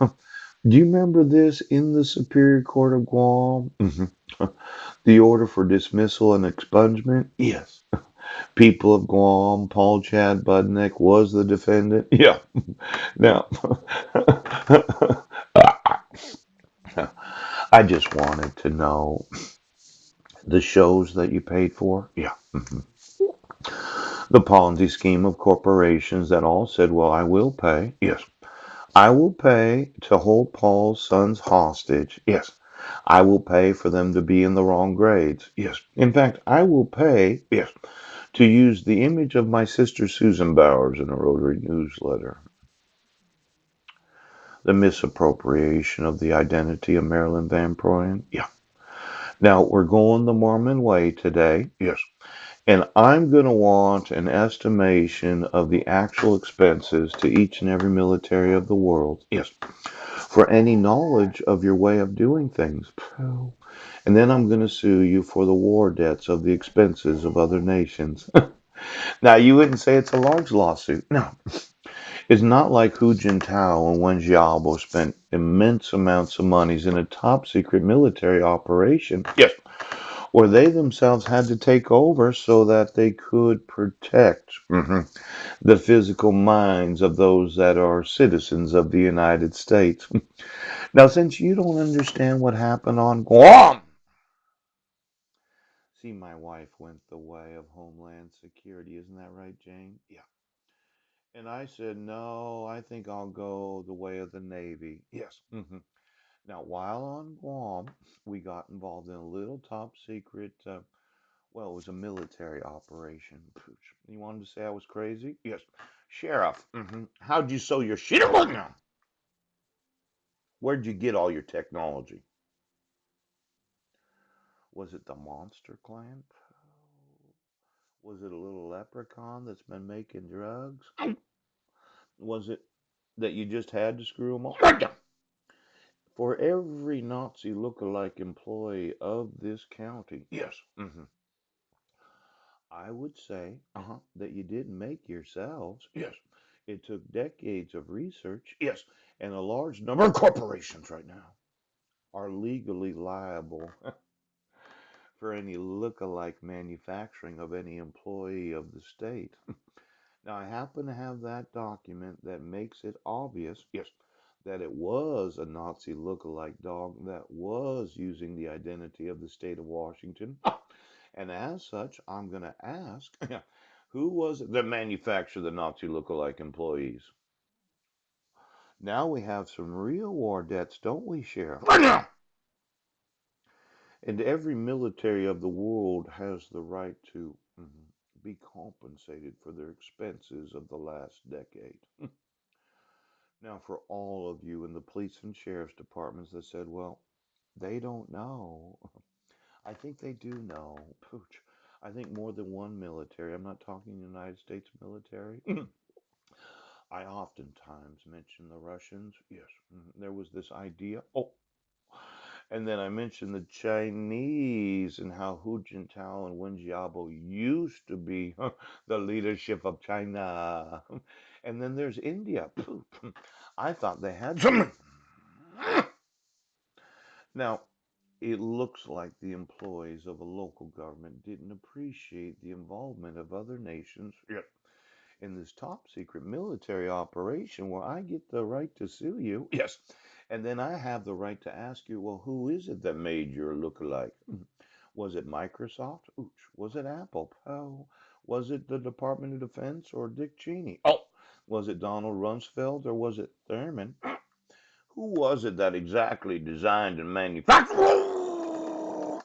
Do you remember this in the Superior Court of Guam? The order for dismissal and expungement? Yes. People of Guam, Paul Chad Budnick was the defendant? Yeah. Now, I just wanted to know the shows that you paid for? Yeah. The Ponzi scheme of corporations that all said, well, I will pay. Yes. I will pay to hold Paul's sons hostage. Yes. I will pay for them to be in the wrong grades. Yes. In fact, I will pay, yes, to use the image of my sister Susan Bowers in a Rotary newsletter. The misappropriation of the identity of Marilyn Van Proyen. Yeah. Now, we're going the Mormon way today. Yes. And I'm going to want an estimation of the actual expenses to each and every military of the world. Yes. For any knowledge of your way of doing things. And then I'm going to sue you for the war debts of the expenses of other nations. Now, you wouldn't say it's a large lawsuit. No. It's not like Hu Jintao and Wen Jiabo spent immense amounts of monies in a top secret military operation. Yes. Where they themselves had to take over so that they could protect the physical minds of those that are citizens of the United States. Now, since you don't understand what happened on Guam, see, my wife went the way of Homeland Security. Isn't that right, Jane? Yeah. And I said, no, I think I'll go the way of the Navy. Yes. Now, while on Guam, we got involved in a little top secret, well, it was a military operation. Pooch. You wanted to say I was crazy? Yes. Sheriff, how'd you sew your shit? Where'd you get all your technology? Was it the Monster Clan? Was it a little leprechaun that's been making drugs? Was it that you just had to screw them all? For every Nazi look-alike employee of this county, yes, I would say that you didn't make yourselves. Yes, it took decades of research. Yes, and a large number of corporations right now are legally liable for any look-alike manufacturing of any employee of the state. Now, I happen to have that document that makes it obvious, yes, that it was a Nazi look-alike dog that was using the identity of the state of Washington. And as such, I'm going to ask, who was it that manufactured the Nazi look-alike employees? Now we have some real war debts, don't we, Sheriff? And every military of the world has the right to be compensated for their expenses of the last decade. Now, for all of you in the police and sheriff's departments that said, well, they don't know, I think they do know. Pooch. I think more than one military. I'm not talking United States military. I oftentimes mention the Russians. Yes, there was this idea. Oh, and then I mentioned the Chinese and how Hu Jintao and Wen Jiabo used to be the leadership of China. And then there's India. Poop. I thought they had some. Now, it looks like the employees of a local government didn't appreciate the involvement of other nations in this top secret military operation where I get the right to sue you. Yes. And then I have the right to ask you, well, who is it that made your look-alike? Was it Microsoft? Ooch. Was it Apple? Oh. Was it the Department of Defense or Dick Cheney? Oh. Was it Donald Rumsfeld or was it Thurman? Who was it that exactly designed and manufactured?